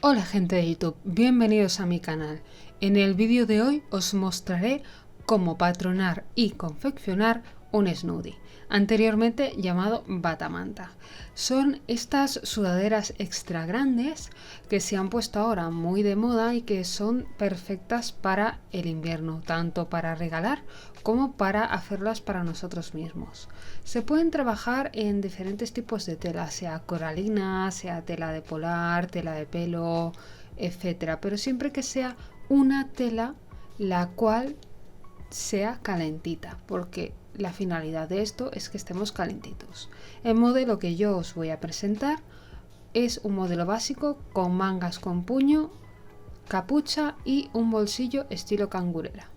Hola gente de YouTube, bienvenidos a mi canal. En el vídeo de hoy os mostraré cómo patronar y confeccionar un snudie, anteriormente llamado batamanta. Son estas sudaderas extra grandes que se han puesto ahora muy de moda y que son perfectas para el invierno, tanto para regalar como para hacerlas para nosotros mismos. Se pueden trabajar en diferentes tipos de tela, sea coralina, sea tela de polar, tela de pelo, etcétera, pero siempre que sea una tela la cual sea calentita, porque la finalidad de esto es que estemos calentitos. El modelo que yo os voy a presentar es un modelo básico con mangas con puño, capucha y un bolsillo estilo cangurera.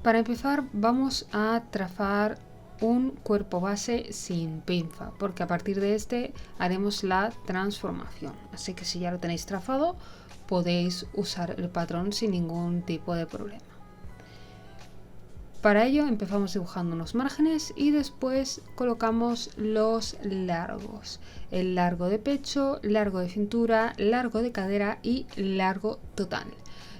Para empezar vamos a trazar un cuerpo base sin pinza, porque a partir de este haremos la transformación. Así que si ya lo tenéis trazado, podéis usar el patrón sin ningún tipo de problema. Para ello empezamos dibujando unos márgenes y después colocamos los largos. El largo de pecho, largo de cintura, largo de cadera y largo total.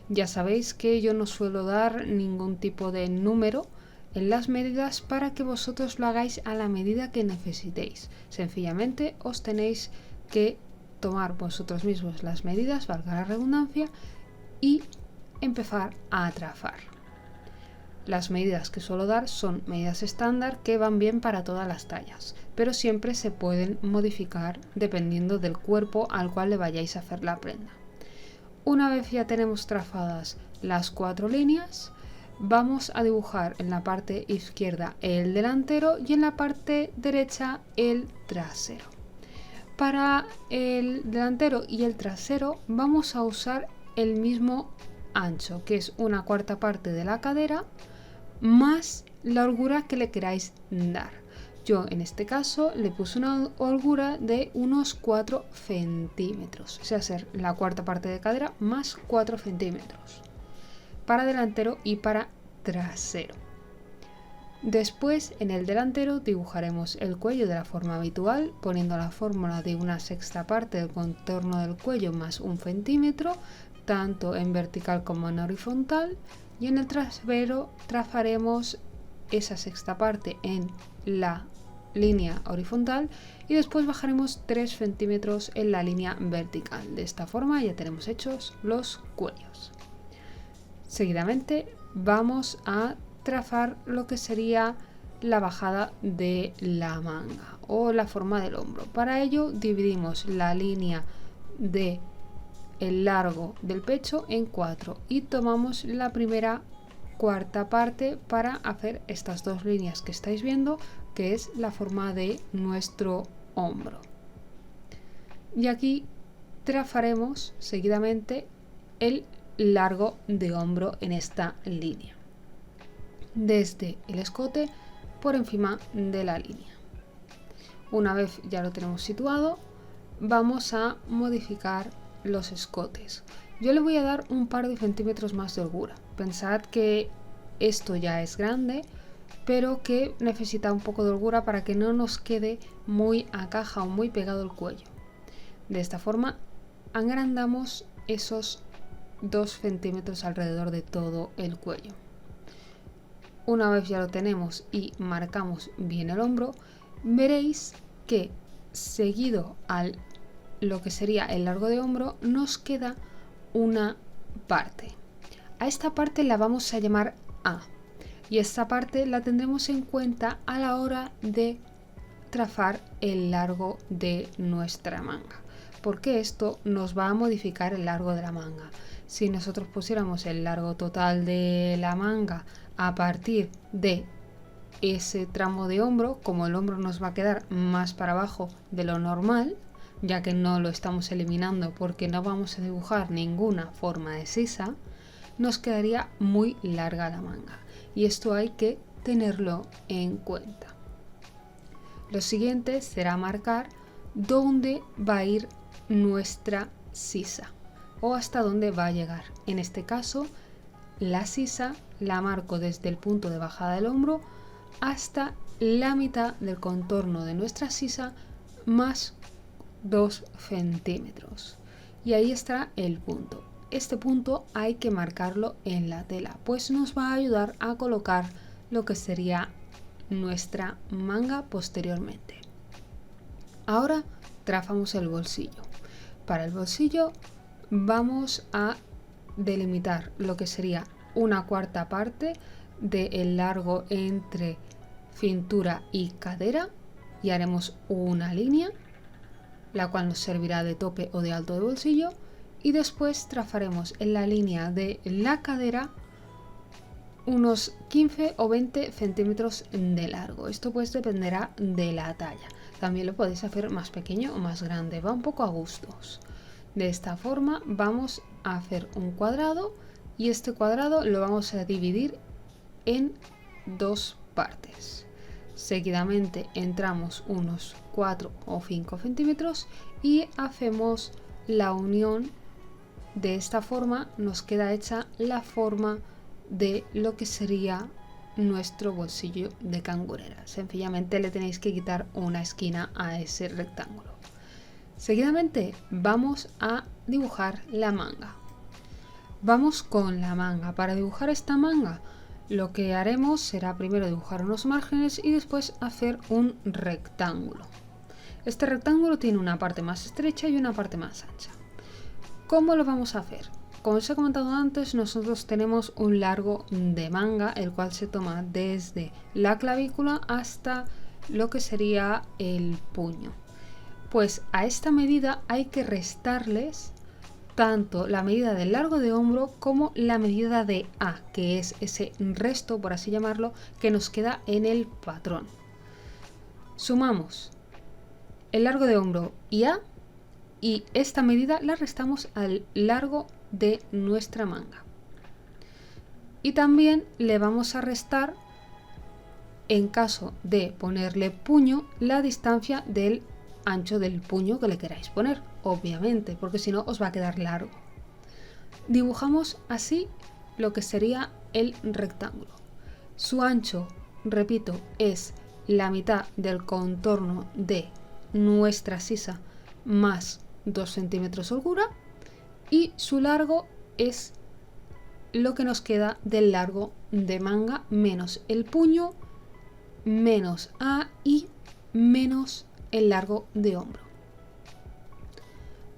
Ya sabéis que yo no suelo dar ningún tipo de número en las medidas para que vosotros lo hagáis a la medida que necesitéis. Sencillamente os tenéis que tomar vosotros mismos las medidas, valga la redundancia, y empezar a trazar. Las medidas que suelo dar son medidas estándar que van bien para todas las tallas, pero siempre se pueden modificar dependiendo del cuerpo al cual le vayáis a hacer la prenda. Una vez ya tenemos trazadas las 4 líneas, vamos a dibujar en la parte izquierda el delantero y en la parte derecha el trasero. Para el delantero y el trasero vamos a usar el mismo ancho, que es una cuarta parte de la cadera más la holgura que le queráis dar. Yo en este caso le puse una holgura de unos 4 centímetros, o sea, ser la cuarta parte de cadera más 4 centímetros para delantero y para trasero. Después en el delantero dibujaremos el cuello de la forma habitual, poniendo la fórmula de una sexta parte del contorno del cuello más 1 centímetro, tanto en vertical como en horizontal, y en el trasero trazaremos esa sexta parte en la línea horizontal y después bajaremos 3 centímetros en la línea vertical. De esta forma ya tenemos hechos los cuellos. Seguidamente vamos a trazar lo que sería la bajada de la manga o la forma del hombro. Para ello dividimos la línea de el largo del pecho en 4 y tomamos la primera cuarta parte para hacer estas dos líneas que estáis viendo, que es la forma de nuestro hombro. Y aquí trazaremos seguidamente el largo de hombro en esta línea, desde el escote por encima de la línea. Una vez ya lo tenemos situado, vamos a modificar los escotes. Yo le voy a dar un par de centímetros más de holgura. Pensad que esto ya es grande, pero que necesita un poco de holgura para que no nos quede muy a caja o muy pegado el cuello. De esta forma agrandamos esos 2 centímetros alrededor de todo el cuello. Una vez ya lo tenemos y marcamos bien el hombro, veréis que seguido al lo que sería el largo de hombro nos queda una parte. A esta parte la vamos a llamar A y esta parte la tendremos en cuenta a la hora de trazar el largo de nuestra manga, porque esto nos va a modificar el largo de la manga. Si nosotros pusiéramos el largo total de la manga a partir de ese tramo de hombro, como el hombro nos va a quedar más para abajo de lo normal, ya que no lo estamos eliminando porque no vamos a dibujar ninguna forma de sisa, nos quedaría muy larga la manga y esto hay que tenerlo en cuenta. Lo siguiente será marcar dónde va a ir nuestra sisa o hasta dónde va a llegar. En este caso, la sisa la marco desde el punto de bajada del hombro hasta la mitad del contorno de nuestra sisa más 2 centímetros. y ahí está el punto. Este punto hay que marcarlo en la tela, pues nos va a ayudar a colocar lo que sería nuestra manga posteriormente. Ahora trazamos el bolsillo. Para el bolsillo vamos a delimitar lo que sería una cuarta parte del largo entre cintura y cadera y haremos una línea, la cual nos servirá de tope o de alto de bolsillo, y después trazaremos en la línea de la cadera unos 15 o 20 centímetros de largo. Esto pues dependerá de la talla. También lo podéis hacer más pequeño o más grande, va un poco a gustos. De esta forma vamos a hacer un cuadrado y este cuadrado lo vamos a dividir en dos partes. Seguidamente entramos unos 4 o 5 centímetros y hacemos la unión. De esta forma nos queda hecha la forma de lo que sería nuestro bolsillo de cangurera. Sencillamente le tenéis que quitar una esquina a ese rectángulo. Seguidamente vamos a dibujar la manga. Vamos con la manga. Para dibujar esta manga lo que haremos será primero dibujar unos márgenes y después hacer un rectángulo. Este rectángulo tiene una parte más estrecha y una parte más ancha. ¿Cómo lo vamos a hacer? Como os he comentado antes, nosotros tenemos un largo de manga, el cual se toma desde la clavícula hasta lo que sería el puño. Pues a esta medida hay que restarles tanto la medida del largo de hombro como la medida de A, que es ese resto, por así llamarlo, que nos queda en el patrón. Sumamos el largo de hombro y A, y esta medida la restamos al largo de nuestra manga. Y también le vamos a restar, en caso de ponerle puño, la distancia del ancho del puño que le queráis poner, obviamente, porque si no os va a quedar largo. Dibujamos así lo que sería el rectángulo. Su ancho, repito, es la mitad del contorno de nuestra sisa más 2 centímetros de holgura, y su largo es lo que nos queda del largo de manga menos el puño, menos A y menos el largo de hombro.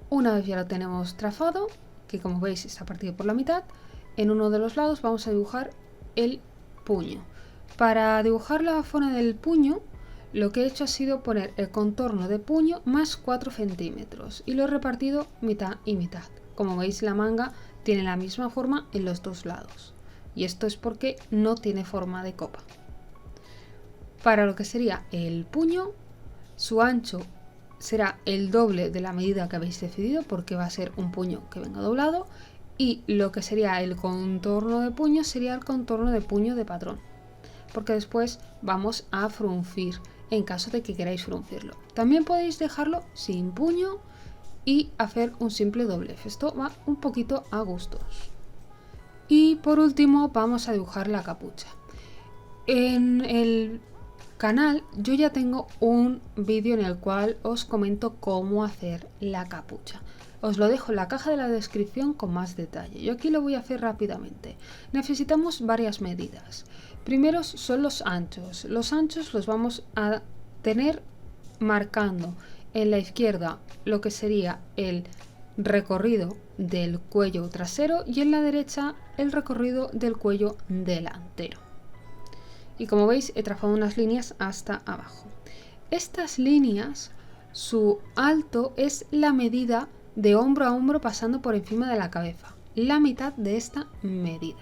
Una vez ya lo tenemos trazado, que como veis está partido por la mitad, en uno de los lados vamos a dibujar el puño. Para dibujar la zona del puño, lo que he hecho ha sido poner el contorno de puño más 4 centímetros y lo he repartido mitad y mitad. Como veis, la manga tiene la misma forma en los dos lados, y esto es porque no tiene forma de copa. Para lo que sería el puño, su ancho será el doble de la medida que habéis decidido, porque va a ser un puño que venga doblado, y lo que sería el contorno de puño sería el contorno de puño de patrón, porque después vamos a fruncir en caso de que queráis fruncirlo. También podéis dejarlo sin puño y hacer un simple doblez. Esto va un poquito a gustos. Y por último vamos a dibujar la capucha. En el canal yo ya tengo un vídeo en el cual os comento cómo hacer la capucha. Os lo dejo en la caja de la descripción con más detalle. Yo aquí lo voy a hacer rápidamente. Necesitamos varias medidas. Primero son los anchos. Los anchos los vamos a tener marcando en la izquierda lo que sería el recorrido del cuello trasero y en la derecha el recorrido del cuello delantero. Y como veis he trazado unas líneas hasta abajo. Estas líneas, su alto es la medida de hombro a hombro pasando por encima de la cabeza, la mitad de esta medida.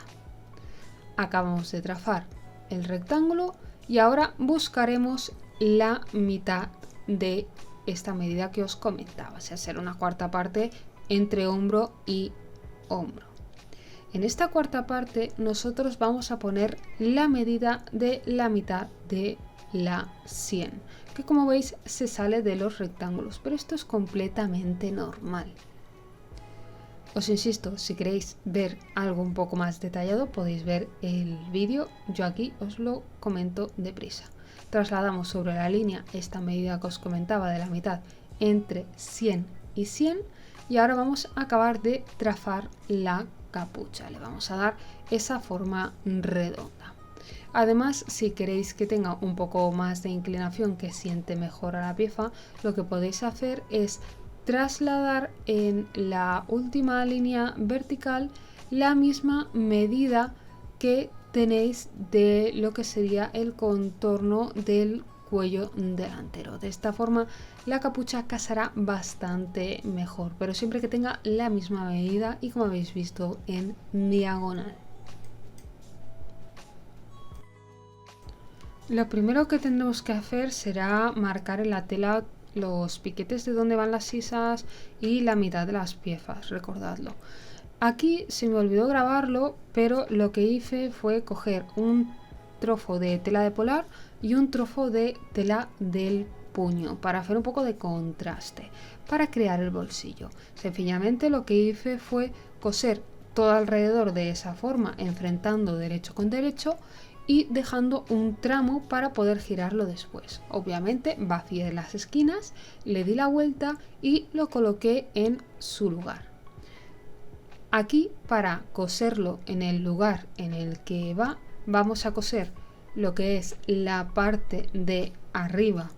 Acabamos de trazar el rectángulo y ahora buscaremos la mitad de esta medida que os comentaba, o sea, será una cuarta parte entre hombro y hombro. En esta cuarta parte nosotros vamos a poner la medida de la mitad de la sien, que como veis se sale de los rectángulos, pero esto es completamente normal. Os insisto, si queréis ver algo un poco más detallado podéis ver el vídeo, yo aquí os lo comento deprisa. Trasladamos sobre la línea esta medida que os comentaba de la mitad entre 100 y 100 Y ahora vamos a acabar de trazar la capucha, le vamos a dar esa forma redonda. Además, si queréis que tenga un poco más de inclinación, que siente mejor a la pieza, lo que podéis hacer es trasladar en la última línea vertical la misma medida que tenéis de lo que sería el contorno del cuello delantero. De esta forma la capucha casará bastante mejor, pero siempre que tenga la misma medida y como habéis visto en diagonal. Lo primero que tendremos que hacer será marcar en la tela los piquetes de donde van las sisas y la mitad de las piezas, recordadlo. Aquí se me olvidó grabarlo, pero lo que hice fue coger un trozo de tela de polar y un trozo de tela del puño para hacer un poco de contraste, para crear el bolsillo. Sencillamente lo que hice fue coser todo alrededor de esa forma, enfrentando derecho con derecho y dejando un tramo para poder girarlo después. Obviamente vacié las esquinas, le di la vuelta y lo coloqué en su lugar. Aquí, para coserlo en el lugar en el que va, vamos a coser lo que es la parte de arriba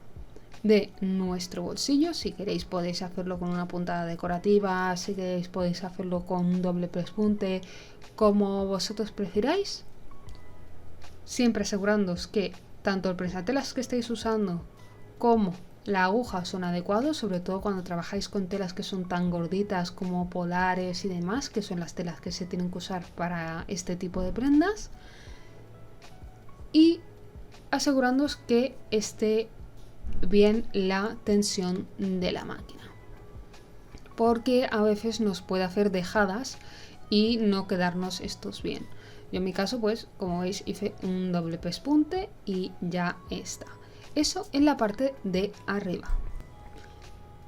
de nuestro bolsillo. Si queréis podéis hacerlo con una puntada decorativa, si queréis podéis hacerlo con un doble pespunte, como vosotros prefiráis. Siempre asegurándoos que tanto el prensatelas que estéis usando como la aguja son adecuados, sobre todo cuando trabajáis con telas que son tan gorditas como polares y demás, que son las telas que se tienen que usar para este tipo de prendas. Y asegurándoos que esté bien la tensión de la máquina, porque a veces nos puede hacer dejadas y no quedarnos estos bien. Yo en mi caso, pues como veis, hice un doble pespunte y ya está. Eso en la parte de arriba.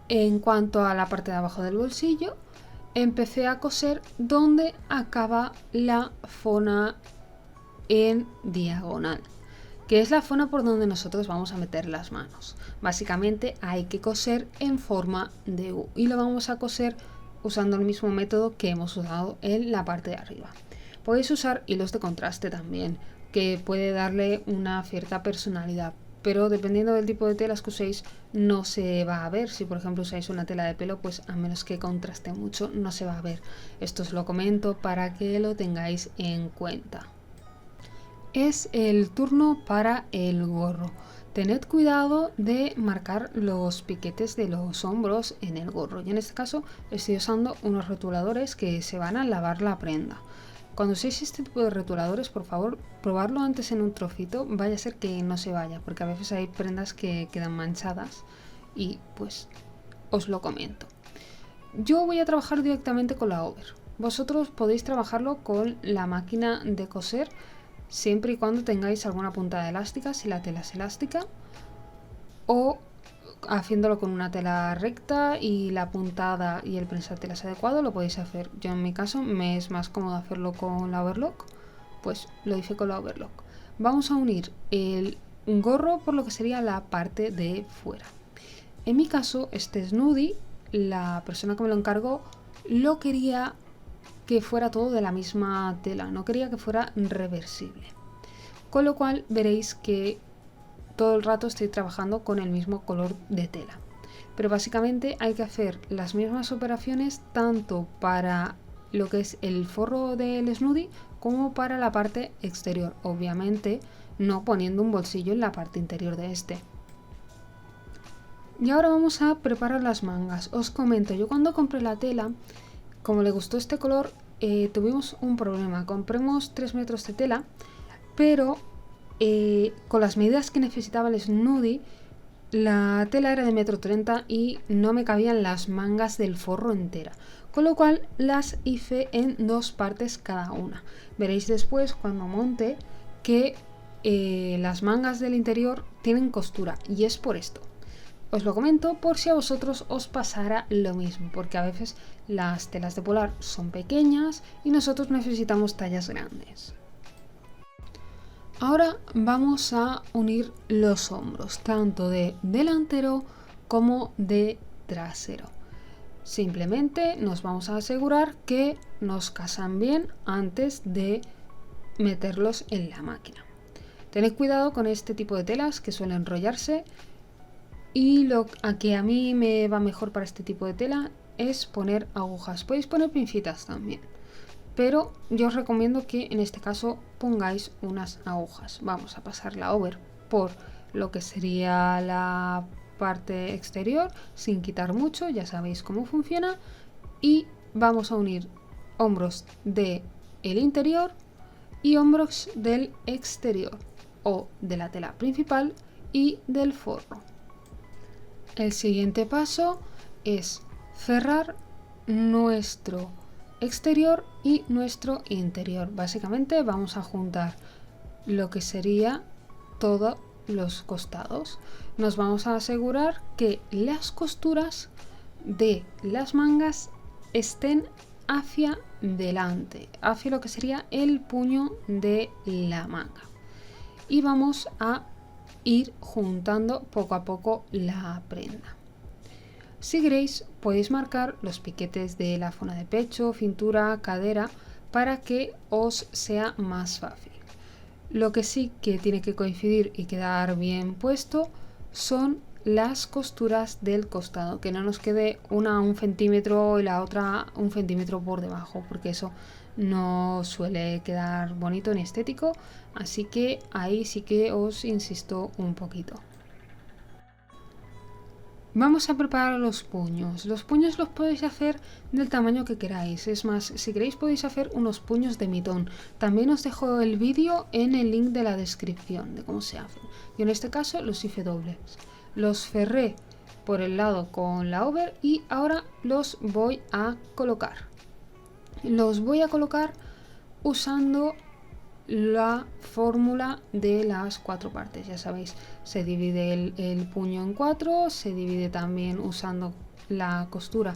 En cuanto a la parte de abajo del bolsillo, empecé a coser donde acaba la zona en diagonal, que es la zona por donde nosotros vamos a meter las manos. Básicamente hay que coser en forma de U y lo vamos a coser usando el mismo método que hemos usado en la parte de arriba. Podéis usar hilos de contraste también, que puede darle una cierta personalidad, pero dependiendo del tipo de telas que uséis no se va a ver. Si por ejemplo usáis una tela de pelo, pues a menos que contraste mucho no se va a ver. Esto os lo comento para que lo tengáis en cuenta. Es el turno para el gorro. Tened cuidado de marcar los piquetes de los hombros en el gorro. Yo en este caso estoy usando unos rotuladores que se van a lavar la prenda. Cuando uséis este tipo de rotuladores, por favor, probarlo antes en un trocito, vaya a ser que no se vaya, porque a veces hay prendas que quedan manchadas y pues os lo comento. Yo voy a trabajar directamente con la over. Vosotros podéis trabajarlo con la máquina de coser, siempre y cuando tengáis alguna puntada elástica, si la tela es elástica, o haciéndolo con una tela recta y la puntada y el prensatelas adecuado lo podéis hacer. Yo en mi caso me es más cómodo hacerlo con la overlock, pues lo hice con la overlock. Vamos a unir el gorro por lo que sería la parte de fuera. En mi caso este snudie, la persona que me lo encargó lo quería que fuera todo de la misma tela, no quería que fuera reversible, con lo cual veréis que todo el rato estoy trabajando con el mismo color de tela, pero básicamente hay que hacer las mismas operaciones tanto para lo que es el forro del snudie como para la parte exterior, obviamente no poniendo un bolsillo en la parte interior de este. Y ahora vamos a preparar las mangas. Os comento, yo cuando compré la tela, como le gustó este color, tuvimos un problema. Compramos 3 metros de tela, pero con las medidas que necesitaba el snudie, la tela era de 1,30 m y no me cabían las mangas del forro entera, con lo cual las hice en 2 partes cada una. Veréis después cuando monte que las mangas del interior tienen costura, y es por esto. Os lo comento por si a vosotros os pasara lo mismo, porque a veces las telas de polar son pequeñas y nosotros necesitamos tallas grandes. Ahora vamos a unir los hombros, tanto de delantero como de trasero. Simplemente nos vamos a asegurar que nos casan bien antes de meterlos en la máquina. Tened cuidado con este tipo de telas que suelen enrollarse, y lo que a mí me va mejor para este tipo de tela es poner agujas. Podéis poner pincitas también, pero yo os recomiendo que en este caso pongáis unas agujas. Vamos a pasar la over por lo que sería la parte exterior sin quitar mucho, ya sabéis cómo funciona, y vamos a unir hombros del interior y hombros del exterior, o de la tela principal y del forro. El siguiente paso es cerrar nuestro exterior y nuestro interior. Básicamente vamos a juntar lo que sería todos los costados. Nos vamos a asegurar que las costuras de las mangas estén hacia delante, hacia lo que sería el puño de la manga, y vamos a ir juntando poco a poco la prenda. Si queréis podéis marcar los piquetes de la zona de pecho, cintura, cadera para que os sea más fácil. Lo que sí que tiene que coincidir y quedar bien puesto son las costuras del costado, que no nos quede una 1 centímetro y la otra 1 centímetro por debajo, porque eso no suele quedar bonito ni estético, así que ahí sí que os insisto un poquito. Vamos a preparar los puños. Los puños los podéis hacer del tamaño que queráis. Es más, si queréis podéis hacer unos puños de mitón. También os dejo el vídeo en el link de la descripción de cómo se hacen. Yo en este caso los hice dobles. Los cerré por el lado con la over y ahora los voy a colocar. Los voy a colocar usando la fórmula de las 4 partes. Ya sabéis, se divide el puño en 4, se divide también usando la costura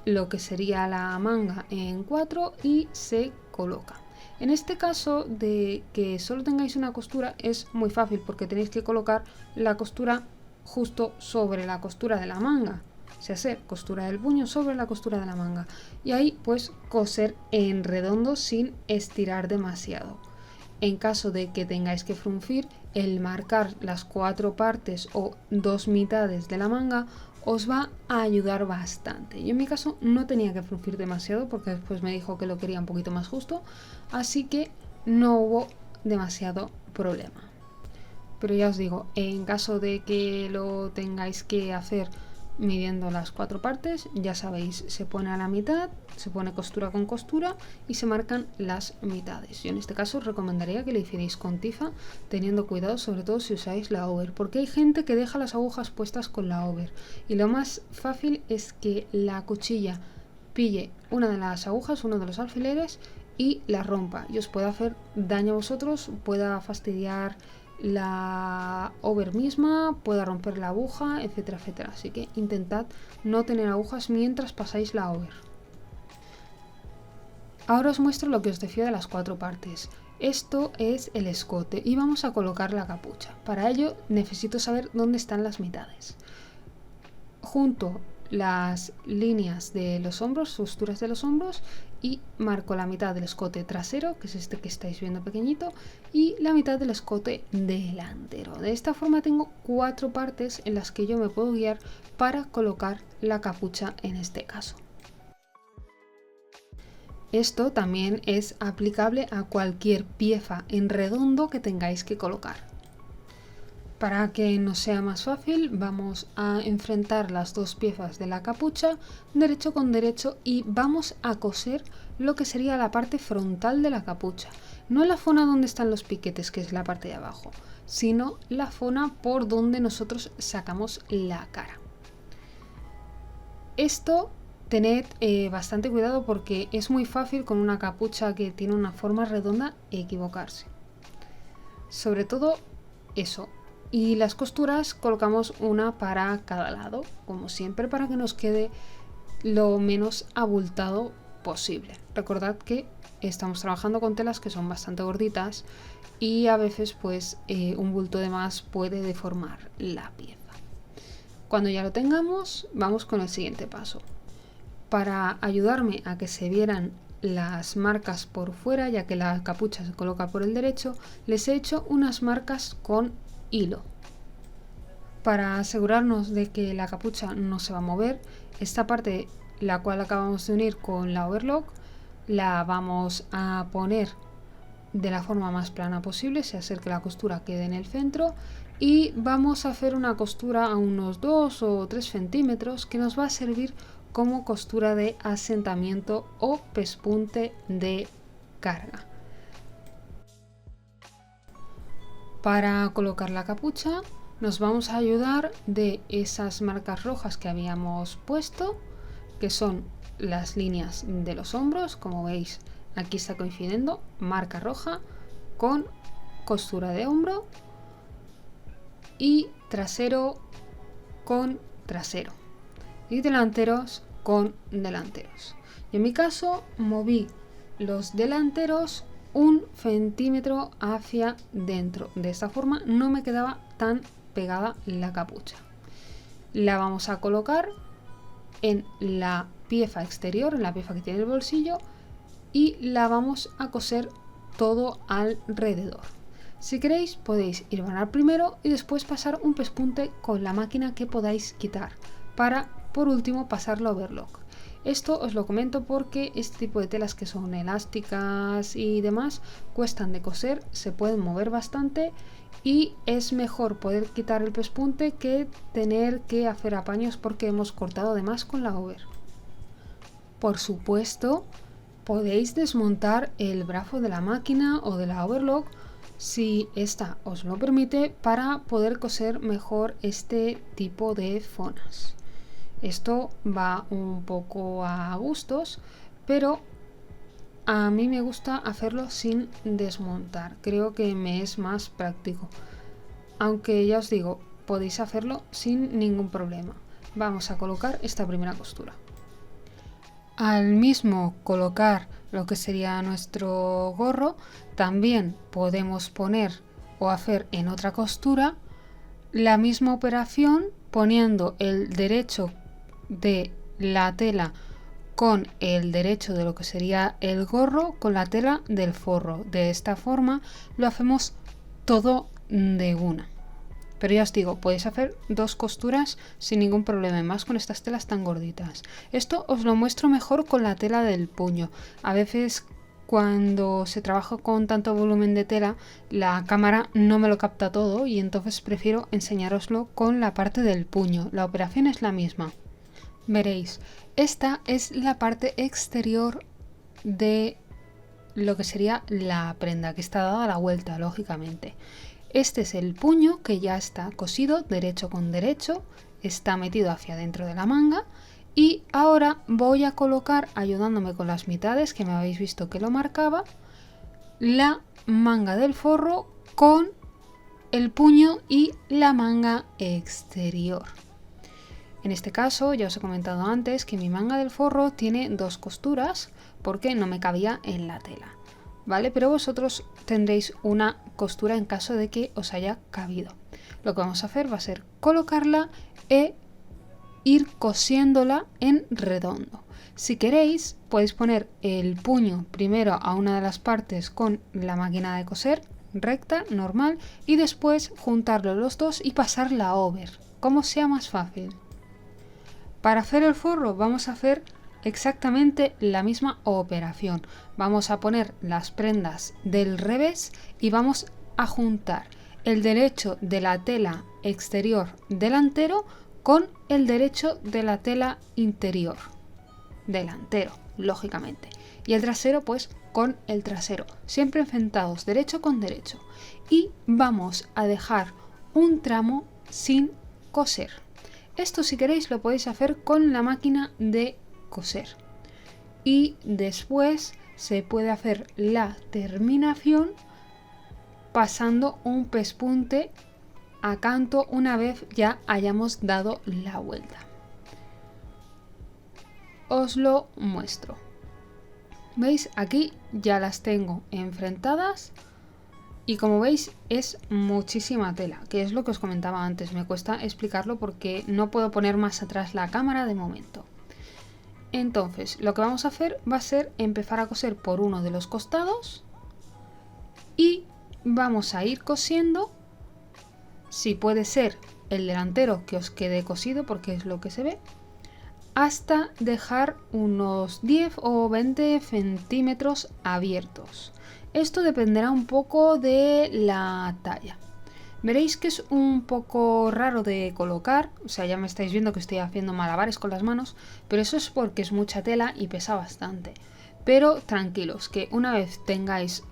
lo que sería la manga en 4 y se coloca. En este caso de que solo tengáis una costura es muy fácil porque tenéis que colocar la costura justo sobre la costura de la manga. Se hace costura del puño sobre la costura de la manga y ahí pues coser en redondo sin estirar demasiado. En caso de que tengáis que fruncir, el marcar las 4 partes o 2 mitades de la manga os va a ayudar bastante. Yo en mi caso no tenía que fruncir demasiado porque después me dijo que lo quería un poquito más justo, así que no hubo demasiado problema. Pero ya os digo, en caso de que lo tengáis que hacer midiendo las 4 partes, ya sabéis, se pone a la mitad, se pone costura con costura y se marcan las mitades. Yo en este caso os recomendaría que lo hicierais con tiza, teniendo cuidado sobre todo si usáis la over, porque hay gente que deja las agujas puestas con la over y lo más fácil es que la cuchilla pille una de las agujas, uno de los alfileres y la rompa y os pueda hacer daño a vosotros, pueda fastidiar la over misma, pueda romper la aguja, etcétera, etcétera. Así que intentad no tener agujas mientras pasáis la over. Ahora os muestro lo que os decía de las 4 partes. Esto es el escote y vamos a colocar la capucha. Para ello necesito saber dónde están las mitades. Junto las líneas de los hombros, costuras de los hombros, y marco la mitad del escote trasero, que es este que estáis viendo pequeñito, y la mitad del escote delantero. De esta forma tengo 4 partes en las que yo me puedo guiar para colocar la capucha en este caso. Esto también es aplicable a cualquier pieza en redondo que tengáis que colocar. Para que nos sea más fácil, vamos a enfrentar las 2 piezas de la capucha derecho con derecho y vamos a coser lo que sería la parte frontal de la capucha. No la zona donde están los piquetes, que es la parte de abajo, sino la zona por donde nosotros sacamos la cara. Esto tened bastante cuidado porque es muy fácil con una capucha que tiene una forma redonda equivocarse. Sobre todo eso. Y las costuras colocamos una para cada lado, como siempre, para que nos quede lo menos abultado posible. Recordad que estamos trabajando con telas que son bastante gorditas y a veces pues un bulto de más puede deformar la pieza. Cuando ya lo tengamos, vamos con el siguiente paso. Para ayudarme a que se vieran las marcas por fuera, ya que la capucha se coloca por el derecho, les he hecho unas marcas con hilo. Para asegurarnos de que la capucha no se va a mover, esta parte, la cual acabamos de unir con la overlock, la vamos a poner de la forma más plana posible, se hace que la costura quede en el centro, y vamos a hacer una costura a unos 2 o 3 centímetros que nos va a servir como costura de asentamiento o pespunte de carga. Para colocar la capucha nos vamos a ayudar de esas marcas rojas que habíamos puesto, que son las líneas de los hombros. Como veis, aquí está coincidiendo marca roja con costura de hombro y trasero con trasero y delanteros con delanteros. Y en mi caso moví los delanteros 1 centímetro hacia dentro. De esta forma no me quedaba tan pegada la capucha. La vamos a colocar en la pieza exterior, en la pieza que tiene el bolsillo, y la vamos a coser todo alrededor. Si queréis podéis hilvanar primero y después pasar un pespunte con la máquina que podáis quitar, para por último pasar la overlock. Esto os lo comento porque este tipo de telas que son elásticas y demás cuestan de coser, se pueden mover bastante y es mejor poder quitar el pespunte que tener que hacer apaños porque hemos cortado de más con la over. Por supuesto, podéis desmontar el brazo de la máquina o de la overlock si esta os lo permite, para poder coser mejor este tipo de zonas. Esto va un poco a gustos, pero a mí me gusta hacerlo sin desmontar. Creo que me es más práctico. Aunque ya os digo, podéis hacerlo sin ningún problema. Vamos a colocar esta primera costura. Al mismo colocar lo que sería nuestro gorro, también podemos poner o hacer en otra costura la misma operación, poniendo el derecho de la tela con el derecho de lo que sería el gorro con la tela del forro. De esta forma lo hacemos todo de una. Pero ya os digo, podéis hacer 2 costuras sin ningún problema, y más con estas telas tan gorditas. Esto os lo muestro mejor con la tela del puño. A veces cuando se trabaja con tanto volumen de tela, la cámara no me lo capta todo y entonces prefiero enseñároslo con la parte del puño. La operación es la misma. Veréis, esta es la parte exterior de lo que sería la prenda, que está dada la vuelta, lógicamente. Este es el puño que ya está cosido derecho con derecho, está metido hacia dentro de la manga, y ahora voy a colocar, ayudándome con las mitades que me habéis visto que lo marcaba, la manga del forro con el puño y la manga exterior. En este caso ya os he comentado antes que mi manga del forro tiene 2 costuras porque no me cabía en la tela, ¿vale? Pero vosotros tendréis una costura en caso de que os haya cabido. Lo que vamos a hacer va a ser colocarla e ir cosiéndola en redondo. Si queréis podéis poner el puño primero a una de las partes con la máquina de coser recta, normal, y después juntarlo los dos y pasar la over, como sea más fácil. Para hacer el forro vamos a hacer exactamente la misma operación. Vamos a poner las prendas del revés y vamos a juntar el derecho de la tela exterior delantero con el derecho de la tela interior delantero, lógicamente, y el trasero pues con el trasero, siempre enfrentados derecho con derecho, y vamos a dejar un tramo sin coser. Esto, si queréis, lo podéis hacer con la máquina de coser, y después se puede hacer la terminación pasando un pespunte a canto una vez ya hayamos dado la vuelta. Os lo muestro. ¿Veis? Aquí ya las tengo enfrentadas y como veis es muchísima tela, que es lo que os comentaba antes. Me cuesta explicarlo porque no puedo poner más atrás la cámara de momento. Entonces, lo que vamos a hacer va a ser empezar a coser por uno de los costados y vamos a ir cosiendo, si puede ser el delantero que os quede cosido porque es lo que se ve, hasta dejar unos 10 o 20 centímetros abiertos. Esto dependerá un poco de la talla. Veréis que es un poco raro de colocar, o sea, ya me estáis viendo que estoy haciendo malabares con las manos, pero eso es porque es mucha tela y pesa bastante. Pero tranquilos, que una vez tengáis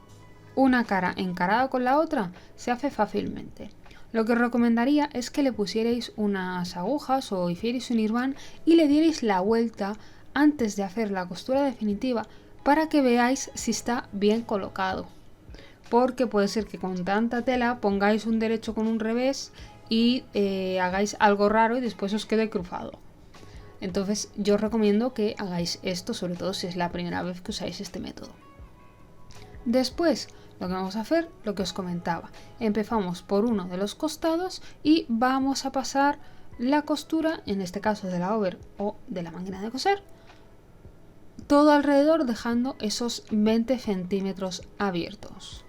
una cara encarada con la otra, se hace fácilmente. Lo que os recomendaría es que le pusierais unas agujas o hicierais un hirván y le dierais la vuelta antes de hacer la costura definitiva para que veáis si está bien colocado. Porque puede ser que con tanta tela pongáis un derecho con un revés y hagáis algo raro y después os quede cruzado. Entonces yo os recomiendo que hagáis esto, sobre todo si es la primera vez que usáis este método. Después, lo que vamos a hacer, lo que os comentaba, empezamos por uno de los costados y vamos a pasar la costura, en este caso de la over o de la máquina de coser, todo alrededor dejando esos 20 centímetros abiertos.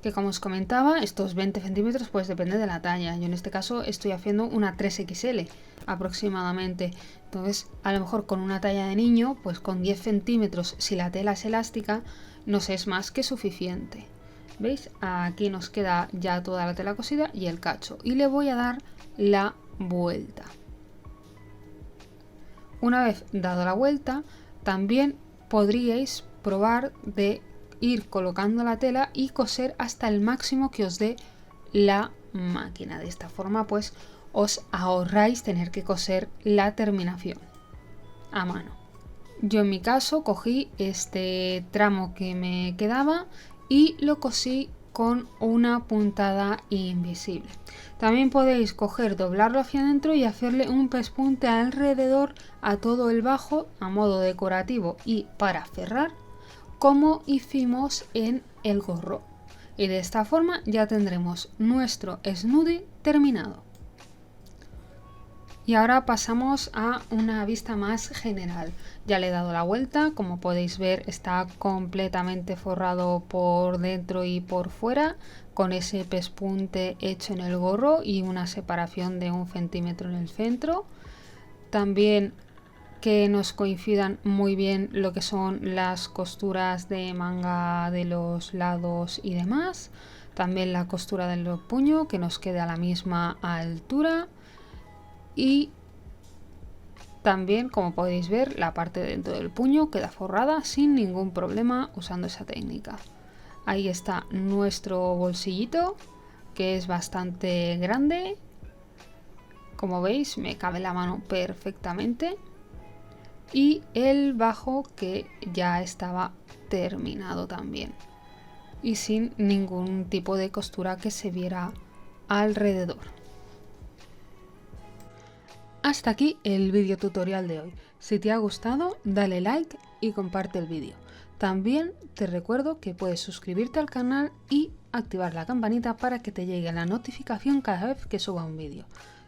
Que como os comentaba, estos 20 centímetros pues depende de la talla. Yo en este caso estoy haciendo una 3XL aproximadamente. Entonces, a lo mejor con una talla de niño, pues con 10 centímetros, si la tela es elástica, nos es más que suficiente. ¿Veis? Aquí nos queda ya toda la tela cosida y el cacho. Y le voy a dar la vuelta. Una vez dado la vuelta, también podríais probar de ir colocando la tela y coser hasta el máximo que os dé la máquina. De esta forma pues os ahorráis tener que coser la terminación a mano. Yo en mi caso cogí este tramo que me quedaba y lo cosí con una puntada invisible. También podéis coger, doblarlo hacia adentro y hacerle un pespunte alrededor a todo el bajo a modo decorativo y para cerrar, como hicimos en el gorro. Y de esta forma ya tendremos nuestro snudie terminado. Y ahora pasamos a una vista más general. Ya le he dado la vuelta, como podéis ver está completamente forrado por dentro y por fuera, con ese pespunte hecho en el gorro y una separación de 1 centímetro en el centro. También que nos coincidan muy bien lo que son las costuras de manga de los lados y demás. También la costura del puño que nos quede a la misma altura. Y también, como podéis ver, la parte de dentro del puño queda forrada sin ningún problema usando esa técnica. Ahí está nuestro bolsillito, que es bastante grande. Como veis, me cabe la mano perfectamente. Y el bajo que ya estaba terminado también. Y sin ningún tipo de costura que se viera alrededor. Hasta aquí el vídeo tutorial de hoy. Si te ha gustado, dale like y comparte el vídeo. También te recuerdo que puedes suscribirte al canal y activar la campanita para que te llegue la notificación cada vez que suba un vídeo.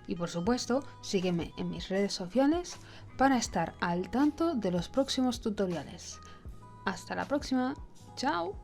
Y por supuesto, sígueme en mis redes sociales para estar al tanto de los próximos tutoriales. Hasta la próxima. ¡Chao!